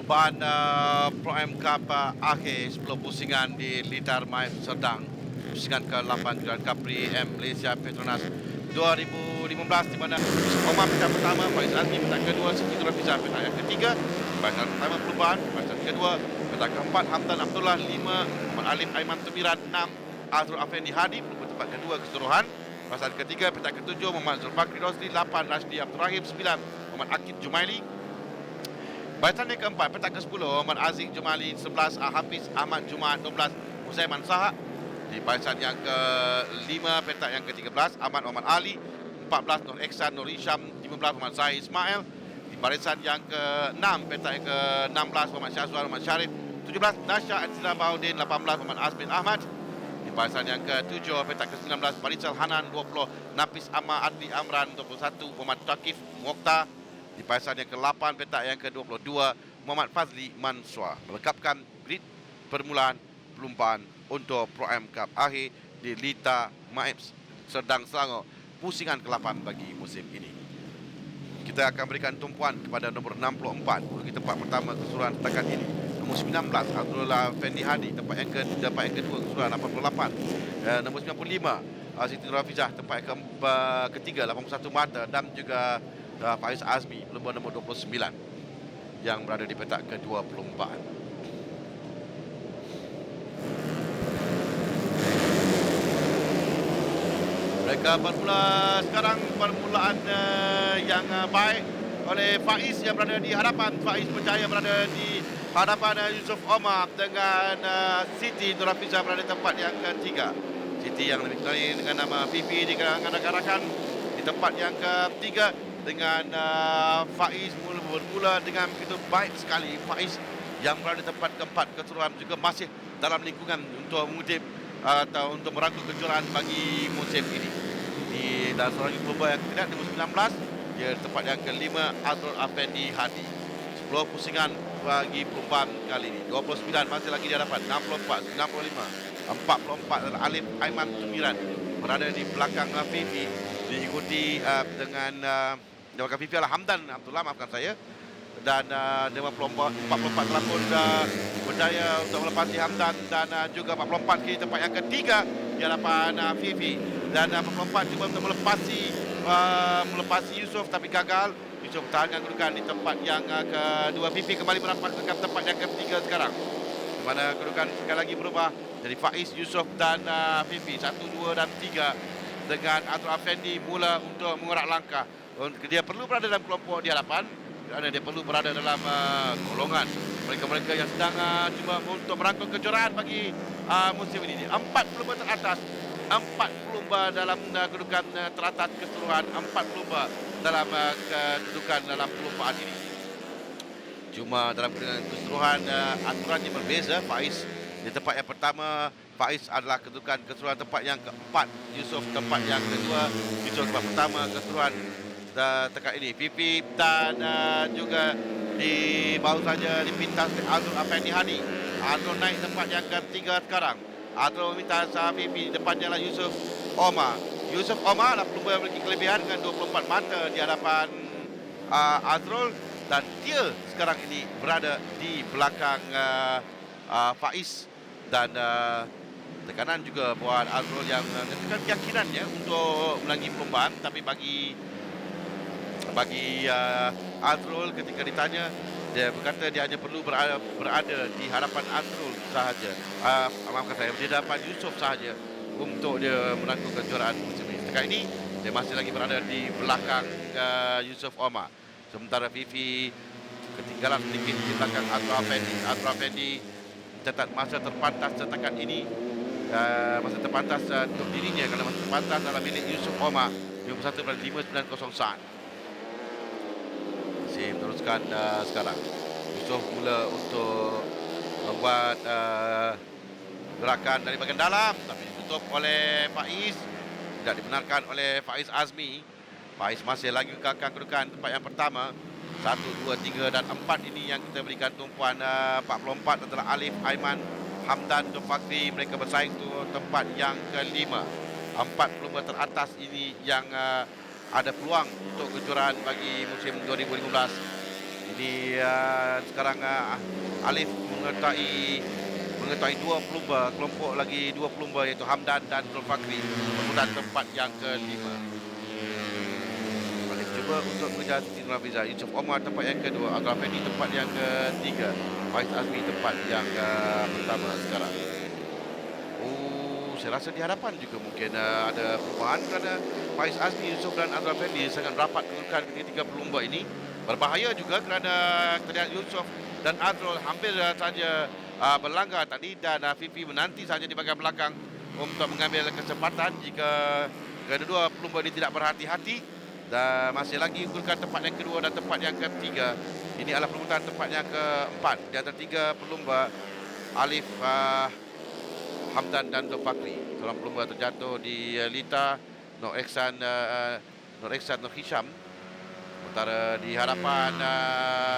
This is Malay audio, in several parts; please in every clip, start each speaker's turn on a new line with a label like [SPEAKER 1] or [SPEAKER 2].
[SPEAKER 1] perlombaan Pro M Cup akhir 10 pusingan di Litar Mai Serdang. Pusingan ke-8 Grand Capri M Malaysia Petronas 2015 di mana Omar petak pertama, Faiz Azmi petak kedua, Siti Nurhafizah petak yang ketiga, barisan pertama perlombaan, barisan kedua, petak keempat Hamdan Abdullah 5, Muhammad Alif Aiman Tumiran 6, Azrul Afendi Hadi perebut tempat kedua keseluruhan. Barisan ketiga petak ketujuh Muhammad Zulfakri Rosli 8, Rashdi Abdul Rahim 9, Muhammad Akid Jumaili. Barisan yang keempat petak ke-10 Muhammad Aziz Jumali 11, Hafiz Ahmad Jumaat 12, Husaiman Sahak. Di barisan yang ke-5 petak yang ke-13 Ahmad Muhammad Ali 14, Nur Eksan Nur Isham 15, Muhammad Zahid Ismail. Di barisan yang ke-6 petak yang ke-16 Muhammad Syazwan Muhammad Syarif 17, Nasya Azizah Baudin 18, Muhammad Azmin Ahmad. Di barisan yang ke-7 petak ke-19 Farisal Hanan 20, Nafis Amma Adli Amran 21, Muhammad Takif Mokhtar. Di barisan yang ke-8 petak yang ke-22 Muhammad Fazli Mansua melengkapkan grid permulaan perlombaan untuk Pro M Cup akhir di Lita Maips Serdang Selangor pusingan ke-8 bagi musim ini. Kita akan berikan tumpuan kepada nombor 64 bagi tempat pertama keseluruhan setakat ini. Nombor 19 Abdullah Fendi Hadi tempat yang kedua keseluruhan 88. Nombor 95 Siti Nurhafizah tempat yang ketiga 81 mata dan juga Faiz Azmi pelumba nombor 29 yang berada di petak ke-24. Mereka bermula sekarang permulaan yang baik oleh Faiz yang berada di hadapan. Faiz berjaya berada di hadapan Yusof Omar dengan Siti Nurhafizah berada di tempat yang ketiga. Siti yang lebih kenal dengan nama Fifi di kalangan rakan-rakan di tempat yang ketiga dengan Faiz bermula dengan begitu baik sekali. Faiz yang berada di tempat keempat keseluruhan juga masih dalam lingkungan untuk mengutip atau untuk merangkul kejuaraan bagi musim ini. Di dalam seorang pelumba yang tidak nombor 19 dia tempat yang kelima Azrul Afendi Hadi. 10 pusingan bagi perlombaan kali ini. 29 masih lagi di hadapan. 64, 95, 44 adalah Alif Aiman Tumiran berada di belakang Fifi, diikuti dengan Dewan Fifi adalah Hamdan Abdullah, maafkan saya. Dan Dewan 44 telah pun berjaya untuk melepasi Hamdan. Dan juga 44 kini tempat yang ketiga di hadapan Fifi. Dan 44 cuba untuk melepasi Yusof tapi gagal. Yusof bertahankan kedudukan di tempat yang kedua. Fifi kembali merampakkan tempat yang ketiga sekarang, di mana kedudukan sekali lagi berubah dari Faiz, Yusof dan Fifi 1, 2 dan 3 dengan Azrul Afendi mula untuk mengorak langkah. Dia perlu berada dalam kelompok di hadapan kerana dia perlu berada dalam golongan mereka-mereka yang sedang cuba untuk merangkul kejuaraan bagi musim ini. 4 pelumba teratas, 4 pelumba dalam kedudukan teratas keseluruhan, 4 pelumba dalam kedudukan dalam perlombaan ini. Cuma dalam keseluruhan aturannya berbeza. Faiz di tempat yang pertama, Faiz adalah kedudukan keseluruhan tempat yang keempat, Yusof tempat yang kedua, Yusof tempat pertama keseluruhan dekat ini. Fifi dan juga di bawah saja dipintas Azrul Afendi Hadi. Azrul naik tempat yang ketiga sekarang. Azrul meminta Fifi, depannya lah Yusof Omar. Yusof Omar adalah pelumba yang memiliki kelebihan dengan 24 mata di hadapan Azrul, dan dia sekarang ini berada di belakang Faiz. Dan tekanan juga buat Azrul yang menyatakan keyakinannya untuk melangi perlombaan. Tapi bagi Azrul ketika ditanya, dia berkata dia hanya perlu berada di hadapan Azrul sahaja, maafkan saya, di hadapan Yusof sahaja untuk dia merangkul kejuaraan musim ini. Sekarang ini dia masih lagi berada di belakang Yusof Omar. Sementara Fifi ketinggalan sedikit di belakang Azrul Afendi. Azrul Afendi mencatat masa terpantas setakat ini. Masa terpantas untuk dirinya kerana masa terpantas adalah milik Yusof Omar 51.590 saat. Masih meneruskan sekarang. Yusof mula untuk membuat gerakan dari bahagian dalam, tapi ditutup oleh Faiz. Tidak dibenarkan oleh Faiz Azmi. Faiz masih lagi kekalkan kedudukan tempat yang pertama. 1, 2, 3 dan 4 ini yang kita berikan tumpuan. 44 adalah Alif Aiman Hamdan Zulfakri. Mereka bersaing untuk tempat yang kelima. 4 pelumba teratas ini yang ada peluang untuk kejuaraan bagi musim 2015. Di Ini sekarang Alif mengetahui dua pelumba, kelompok lagi dua pelumba iaitu Hamdan dan Abdul Fakri perebutan tempat yang kelima. Alif cuba untuk mengejar Siti Nurhaliza. Yusof Omar tempat yang kedua, Azhar Effendi tempat yang ketiga, Faiz Azmi tempat yang pertama sekarang. Saya rasa di hadapan juga mungkin ada perubahan kerana Faiz Azmi, Yusof dan Azhar Effendi sangat rapat kedudukan ketiga pelumba ini. Berbahaya juga kerana terlihat Yusof dan Azrul hampir saja berlanggar tadi, dan Fifi menanti saja di bahagian belakang untuk mengambil kesempatan jika kedua pelumba ini tidak berhati-hati. Dan masih lagi unggulkan tempat yang kedua dan tempat yang ketiga. Ini adalah perebutan tempat yang keempat di antara tiga pelumba, Alif, Hamdan dan Abdul Fakri. Seorang pelumba terjatuh di Lita, Nur Ihsan Nur Hisham. Sementara di hadapan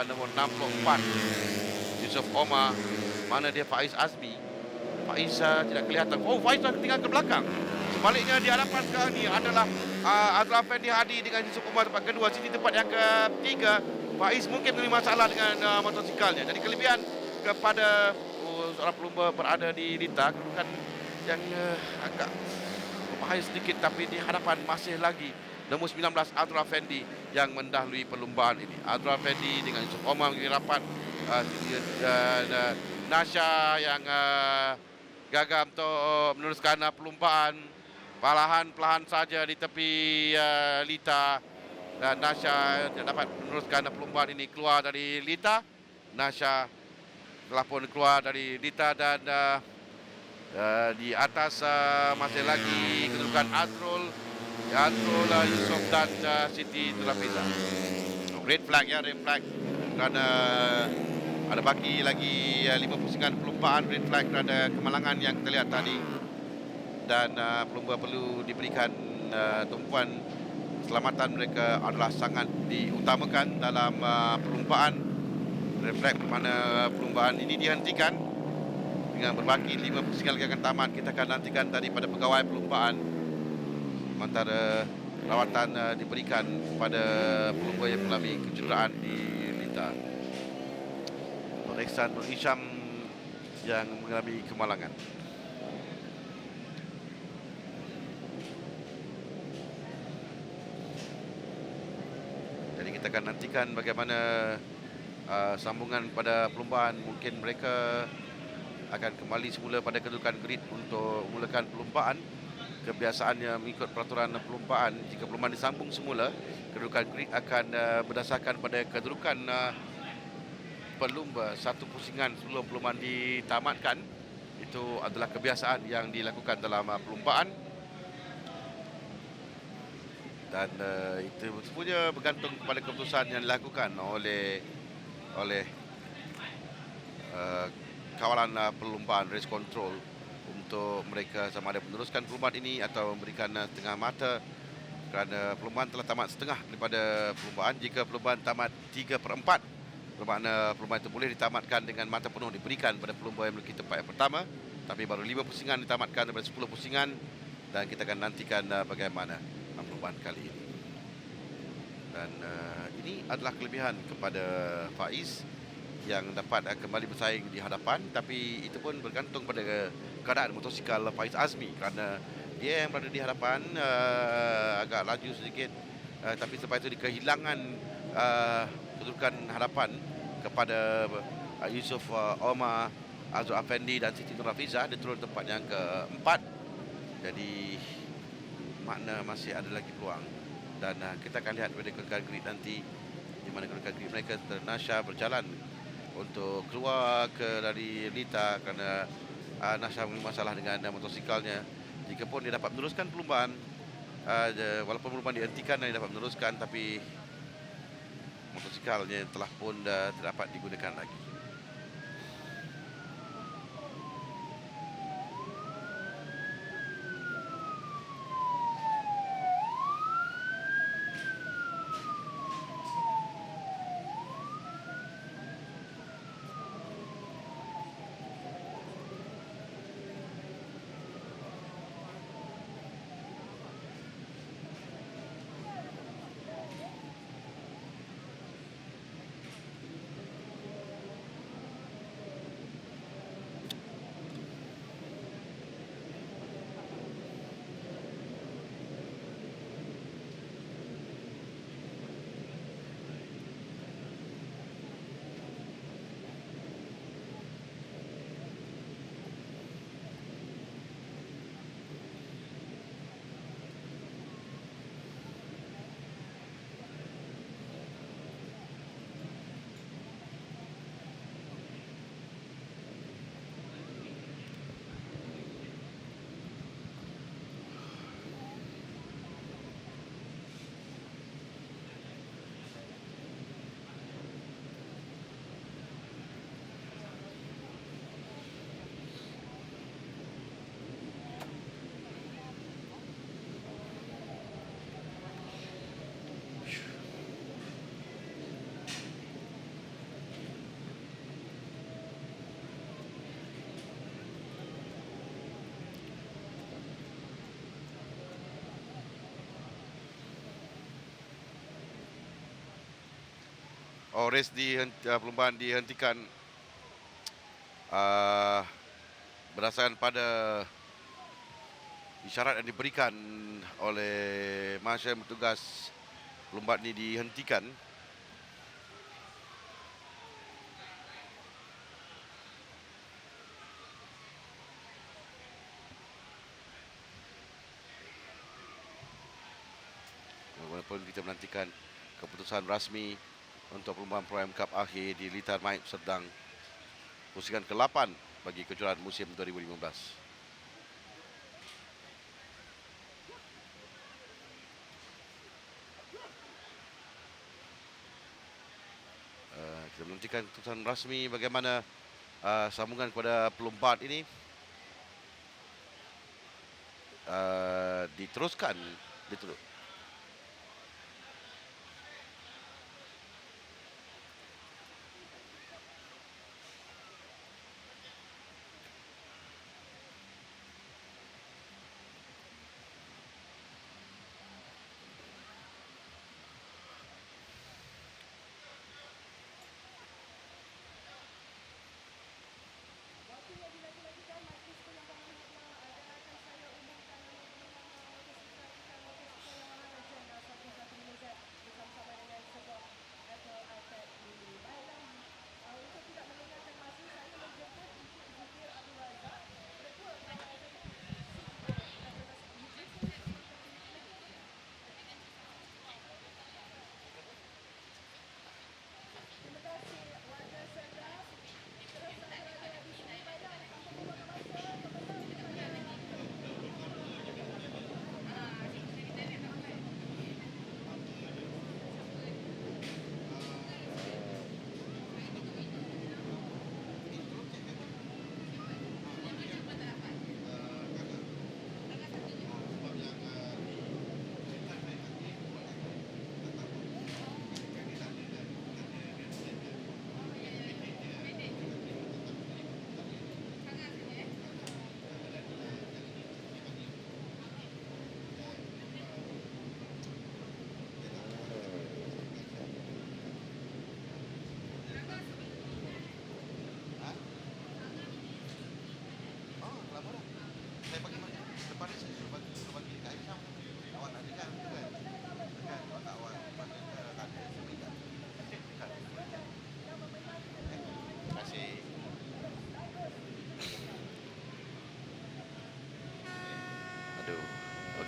[SPEAKER 1] nombor 64, Yusof Omar, mana dia Faiz Azmi. Faiz tidak kelihatan. Faiz tinggal ke belakang. Sebaliknya di hadapan sekarang ni adalah Azhar Effendi Hadi dengan Yusof Omar tempat kedua, Siti tempat yang ketiga. Faiz mungkin mengalami masalah dengan motosikalnya. Jadi kelebihan kepada seorang pelumba berada di Lita, kedudukan yang agak berbahaya sedikit, tapi di hadapan masih lagi nombor 19 Azhar Effendi yang mendahului perlumbaan ini. Azhar Effendi dengan Yusof Omar menjadi rapat. Nasha yang gagal untuk meneruskan perlumbaan. Perlahan saja di tepi Lita, dan Nasha dapat meneruskan perlumbaan ini keluar dari Lita. Nasha telah pun keluar dari Lita, dan di atas masih lagi kedudukan Azrul, Yusof dan Siti Nurhaliza. Red flag kerana ada baki lagi 5 pusingan perlumbaan. Red flag kerana kemalangan yang kita lihat tadi, dan pelumba perlu diberikan tumpuan. Keselamatan mereka adalah sangat diutamakan dalam perlumbaan. Red flag bermakna perlumbaan ini dihentikan dengan berbaki 5 pusingan lagi akan tamat. Kita akan nantikan daripada pegawai perlumbaan sementara rawatan diberikan kepada pelumba yang mengalami kecederaan di Lita. Nur Ihsan Nur Hisham yang mengalami kemalangan. Jadi kita akan nantikan bagaimana sambungan pada perlumbaan. Mungkin mereka akan kembali semula pada kedudukan grid untuk memulakan perlumbaan. Kebiasaannya mengikut peraturan perlumbaan, jika perlumbaan disambung semula, kedudukan grid akan berdasarkan pada kedudukan pelumba satu pusingan sebelum perlumbaan ditamatkan. Itu adalah kebiasaan yang dilakukan dalam perlumbaan. Dan itu semuanya bergantung kepada keputusan yang dilakukan oleh kawalan perlumbaan, race control, untuk mereka sama ada meneruskan perlumbaan ini atau memberikan setengah mata, kerana perlumbaan telah tamat setengah daripada perlumbaan. Jika perlumbaan tamat 3/4, bermakna perlumbaan itu boleh ditamatkan dengan mata penuh diberikan pada pelumba yang memiliki tempat yang pertama, tapi baru 5 pusingan ditamatkan daripada 10 pusingan. Dan kita akan nantikan bagaimana perlumbaan kali ini. Dan ini adalah kelebihan kepada Faiz yang dapat kembali bersaing di hadapan, tapi itu pun bergantung pada keadaan motosikal Faiz Azmi, kerana dia yang berada di hadapan agak laju sedikit, tapi selepas itu kehilangan kedudukan hadapan kepada Yusof Omar, Azhar Effendi dan Siti Nurhaliza. Dia turun tempat yang keempat. Jadi makna masih ada lagi peluang. Dan kita akan lihat pada kedudukan grid nanti, di mana kedudukan grid mereka. Nasha berjalan untuk keluar dari Lita kerana Nasha memiliki masalah dengan motosikalnya. Jikapun dia dapat meneruskan perlumbaan, walaupun perlumbaan dihentikan dan dia dapat meneruskan, tapi motosikalnya telah pun tidak dapat digunakan lagi. race perlumbaan dihentikan uh, berdasarkan pada isyarat yang diberikan oleh marshal yang bertugas. Perlumbaan ini dihentikan. Walaupun kita menantikan keputusan rasmi untuk perlumbaan Pro Am Cup akhir di Litar Maip Serdang, pusingan ke-8 bagi kejuaraan musim 2015. Kita menantikan keputusan rasmi bagaimana sambungan kepada perlumbaan ini diteruskan.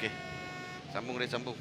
[SPEAKER 1] Okey. Sambung.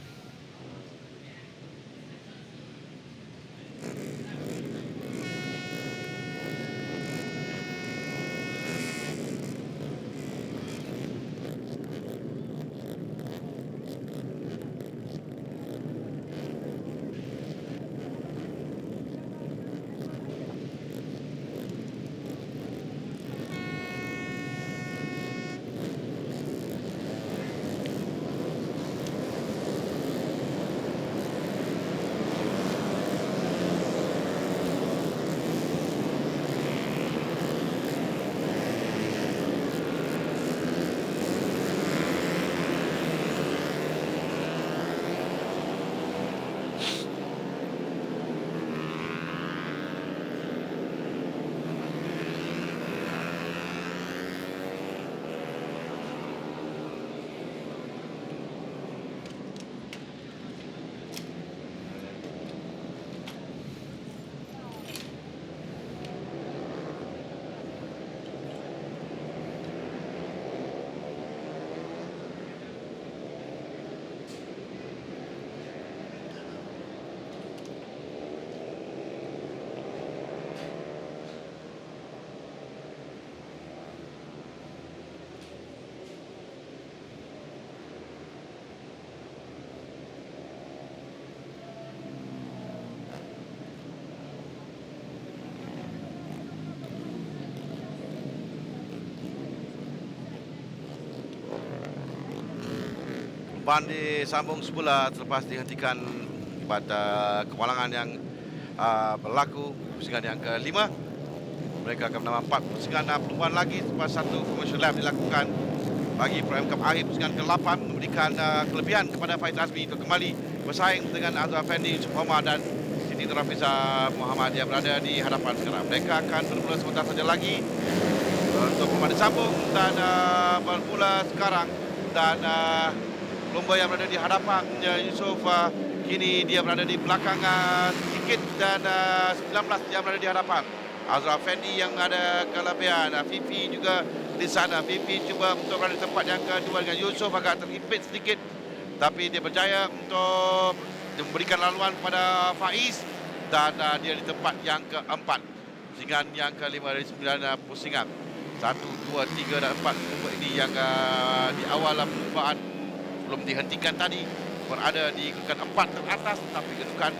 [SPEAKER 1] Ban disambung semula selepas dihentikan pada kemalangan yang berlaku pusingan yang ke-5. Mereka akan menambah 4 pusingan perlumbaan lagi selepas satu commercial lap dilakukan bagi Pro Am Cup akhir pusingan ke-8, memberikan kelebihan kepada Faiz Azmi untuk kembali bersaing dengan Azhar Effendi, Yusuf Omar dan Siti Indra Fizal Muhammad yang berada di hadapan sekarang. Mereka akan bermula sebentar saja lagi untuk pemain sambung dan bermula sekarang. Dan lomba yang berada di hadapan Yusof kini dia berada di belakang sedikit, dan 19 yang berada di hadapan. Azra Fendi yang ada kelebihan. Fifi juga di sana. Fifi cuba untuk berada di tempat yang kedua dengan Yusof agak terhimpit sedikit, tapi dia berjaya untuk memberikan laluan kepada Faiz, dan dia di tempat yang keempat. Pusingan yang kelima dari 9 pusingan. 1, 2, 3 dan 4 ini yang di awal perlumbaan belum dihentikan tadi berada di kedudukan 4 teratas, tapi kedudukan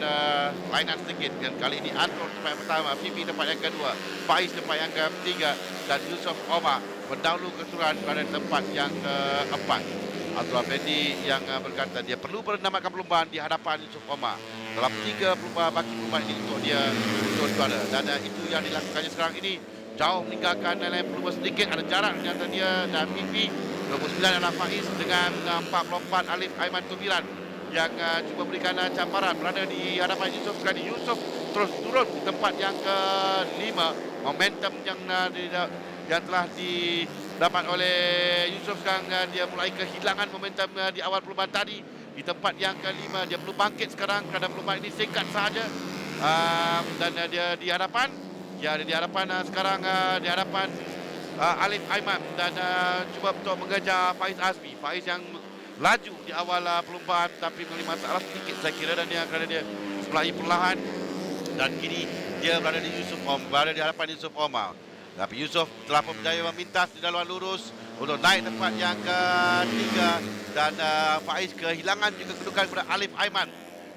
[SPEAKER 1] lainan sedikit. Dan kali ini Anton tempat yang pertama, Fifi tempat yang kedua, Faiz tempat yang ketiga, dan Yusof Omar mendahulu keseluruhan pada tempat yang keempat. Abdullah Fendi yang berkata dia perlu menamatkan perlumbaan di hadapan Yusof Omar. Dalam 3 perlumbaan baki perlumbaan ini untuk dia untuk juara, dan itu yang dilakukannya sekarang ini. Jauh meninggalkan lain perlumbaan sedikit, ada jarak antara dia dan Fifi. 29 adalah Faiz dengan 44 Alif Aiman Tubiran yang cuba berikan camparan berada di hadapan Yusof. Sekali Yusof terus turun di tempat yang ke-5. Momentum yang telah didapat oleh Yusof sekarang, dia mulai kehilangan momentum di awal perlumbaan tadi. Di tempat yang ke-5 dia perlu bangkit sekarang kerana perlumbaan ini singkat sahaja, dan dia di hadapan. Dia ada di hadapan sekarang, di hadapan Alif Aiman, dan cuba untuk mengejar Faiz Azmi. Faiz yang laju di awal perlumbaan tapi mengalami masalah sedikit saya kira, dan kerana dia sebelahi perlahan, dan kini dia berada di hadapan Yusof Omar. Tapi Yusof telah berjaya memintas di laluan lurus untuk naik tempat yang ketiga, dan Faiz kehilangan juga kedudukan kepada Alif Aiman,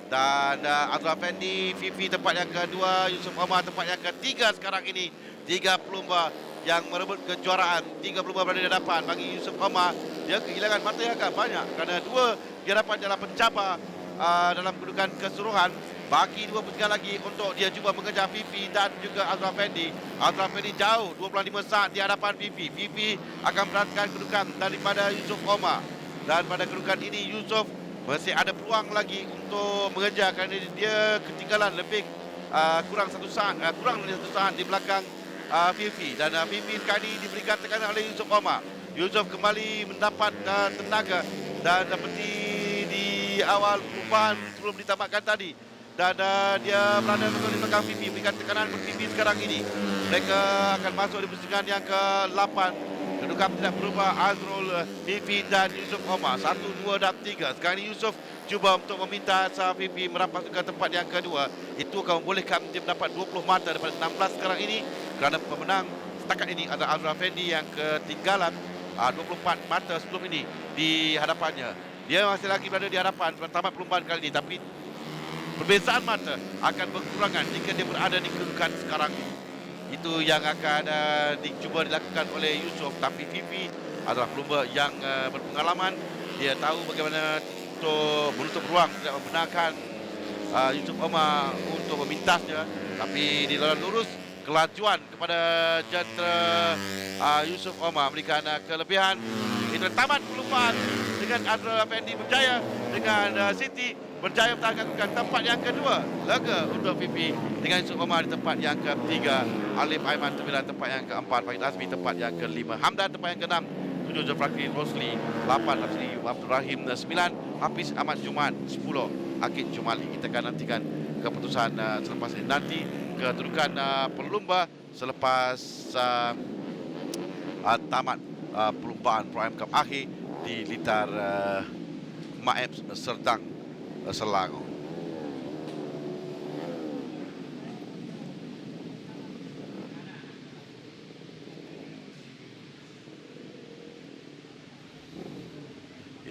[SPEAKER 1] dan Azra Fendi, Fifi tempat yang kedua, Yusof Omar tempat yang ketiga sekarang ini. 3 pelumba yang merebut kejuaraan, 3 pelumba berada di hadapan. Bagi Yusof Omar, dia kehilangan mata yang agak banyak kerana 2 di hadapan dalam pencabar dalam kedudukan keseluruhan. Bagi 2 pusingan lagi untuk dia cuba mengejar Fifi dan juga Azra Fendi. Azra Fendi jauh 25 saat di hadapan Fifi. Fifi akan beratkan kedudukan daripada Yusof Omar, dan pada kedudukan ini Yusof masih ada peluang lagi untuk mengejar kerana dia ketinggalan lebih kurang dari 1 saat di belakang Fifi. Dan Fifi sekali diberikan tekanan oleh Yusof Omar. Yusof kembali mendapat tenaga dan seperti di awal perlumbaan sebelum ditamatkan tadi, dan dia berada di belakang Fifi, berikan tekanan kepada Fifi sekarang ini. Mereka akan masuk di pusingan yang ke-8. Kedudukan tidak berubah, Azrul, Fifi dan Yusof Omar. 1, 2 dan 3. Sekarang ini Yusof cuba untuk meminta Fifi merapat ke tempat yang kedua. Itu akan membolehkan dia mendapat 20 mata daripada 16 sekarang ini, kerana pemenang setakat ini adalah Azra Fendi yang ketinggalan 24 mata sebelum ini di hadapannya. Dia masih lagi berada di hadapan sebelum tamat perlumbaan kali ini, tapi perbezaan mata akan berkurangan jika dia berada di kedudukan sekarang ini. Itu yang akan dicuba dilakukan oleh Yusof. Tapi Fifi adalah pelumba yang berpengalaman. Dia tahu bagaimana untuk menutup ruang, tidak membenarkan Yusof Omar untuk memintasnya. Tapi di laluan lurus, kelajuan kepada jentera Yusof Omar memberikan kelebihan. Itu tamat perlumbaan dengan Azra Fendi berjaya, dengan Siti berjaya mempertahankan tempat yang kedua. Lega untuk Fifi dengan Yusof Omar di tempat yang ketiga. Alif Aiman Tubiran tempat yang keempat. Faiz Azmi tempat yang kelima. Hamdan tempat yang keenam. 7 Zulfakri Rosli. 8 Nafsiri Abdul Rahim. 9 Hafiz Ahmad Jumat. 10 Akid Jumali. Kita akan nantikan keputusan selepas ini nanti. Kedudukan pelumba selepas tamat perlumbaan Pro Am Cup akhir di litar Maeb Serdang, Selangor.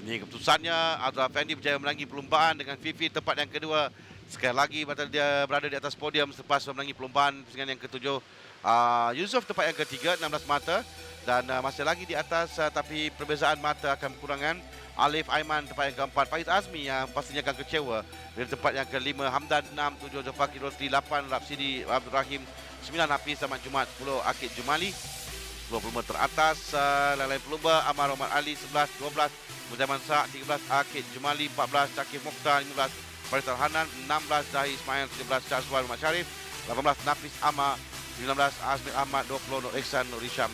[SPEAKER 1] Ini keputusannya. Azra Fendi berjaya menangi perlumbaan dengan Fifi tempat yang kedua. Sekali lagi dia berada di atas podium selepas menangi perlumbaan pusingan yang ke-7. Yusof tempat yang ketiga 16 mata, dan masih lagi di atas tapi perbezaan mata akan berkurangan. Alif Aiman tempat yang keempat. Faiz Azmi yang pastinya akan kecewa di tempat yang kelima. Hamdan 6, 7 Zulfakri Rosli, 8 Rapsidi Abdul Rahim, 9 Hafiz Ahmad Jumat, 10 Akid Jumali. 10 pelumba teratas lain-lain pelumba Amar Omar Ali 11, 12 Muzaman Sa', 13 Akid Jumali, 14 Syakir Mokhtar, 15 Faisal Hanan, 16 Zahid Ismail, 17 Jazwan Muhammad Syarif, 18 Nafis Ahmad, 19 Azmi Ahmad, 20 Nur Ihsan, Nur Hisham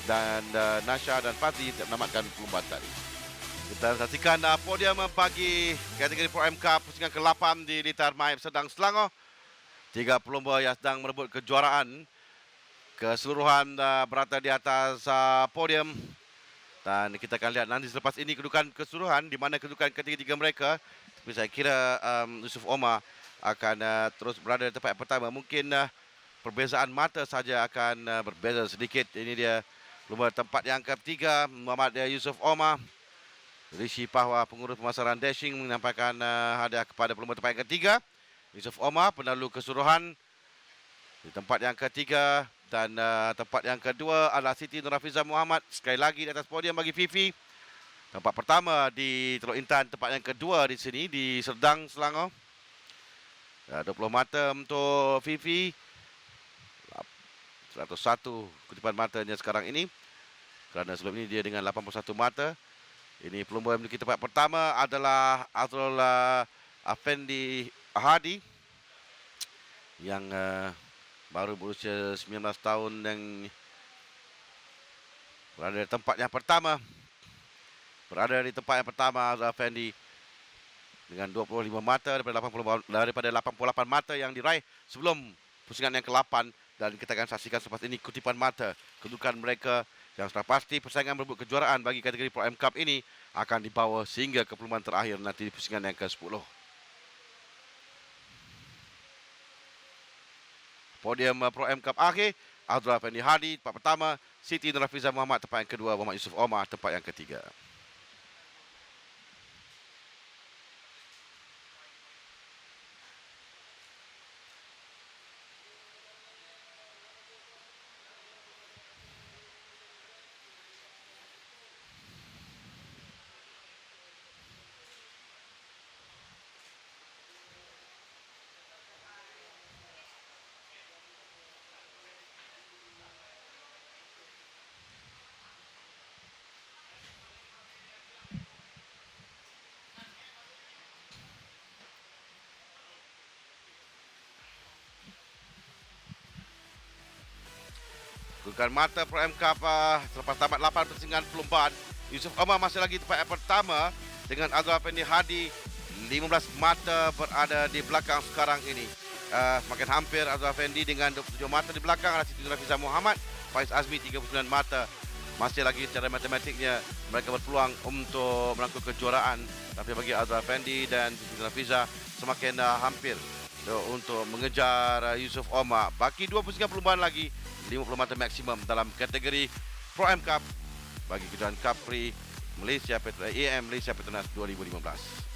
[SPEAKER 1] dan Nasha dan Fazli menamatkan perlombaan tadi. Kita saksikan podium bagi kategori Pro M Cup pusingan ke-8 di Litar Maib Sedang Selangor. 3 pelumba yang sedang merebut kejuaraan keseluruhan berada di atas podium. Dan kita akan lihat nanti selepas ini kedudukan keseluruhan di mana kedudukan ketiga-tiga mereka. Tapi saya kira Yusuf Omar akan terus berada di tempat yang pertama. Mungkin perbezaan mata saja akan berbeza sedikit. Ini dia pelumba tempat yang ketiga, Muhammad Yusuf Omar. Rishi Pahwa, pengurus pemasaran dashing, menyampaikan hadiah kepada pelumba tempat yang ketiga. Yusuf Omar, penalu keseluruhan di tempat yang ketiga. Dan tempat yang kedua adalah Siti Nurhafizah Muhammad. Sekali lagi di atas podium bagi Fifi. Tempat pertama di Teluk Intan, tempat yang kedua di sini di Serdang, Selangor. 20 mata untuk Fifi. 101 kutipan matanya sekarang ini. Kerana sebelum ini dia dengan 81 mata. Ini pelumba yang memiliki tempat pertama adalah Azrul Afendi Hadi yang baru berusia 19 tahun yang berada di tempat yang pertama. Berada di tempat yang pertama Azrul Afendi dengan 25 mata daripada 88 mata yang diraih sebelum pusingan yang ke-8. Dan kita akan saksikan selepas ini kutipan mata kedudukan mereka yang sudah pasti persaingan merebut kejuaraan bagi kategori Pro M Cup ini akan dibawa sehingga ke perlumbaan terakhir nanti di pusingan yang ke-10. Podium Pro M Cup akhir, Azrul Afendi Hadi tempat pertama, Siti Nurhafizah Muhammad tempat yang kedua, Muhammad Yusuf Omar tempat yang ketiga. Kedudukan mata Pro M Cup selepas tamat 8 pertandingan perlombaan, Yusuf Omar masih lagi tempat yang pertama dengan Azrul Afendi Hadi 15 mata berada di belakang sekarang ini. Semakin hampir Azrul Afendi dengan 27 mata di belakang adalah Siti Nurhafizah Muhammad, Faiz Azmi 39 mata. Masih lagi secara matematiknya mereka berpeluang untuk merangkul kejuaraan. Tapi bagi Azrul Afendi dan Siti Nurhafizah semakin hampir untuk mengejar Yusuf Omar. Baki 2 pusingan perlombaan lagi, 50 mata maksimum dalam kategori Pro M Cup bagi kejuaraan Capri Malaysia EM Malaysia Petronas 2015.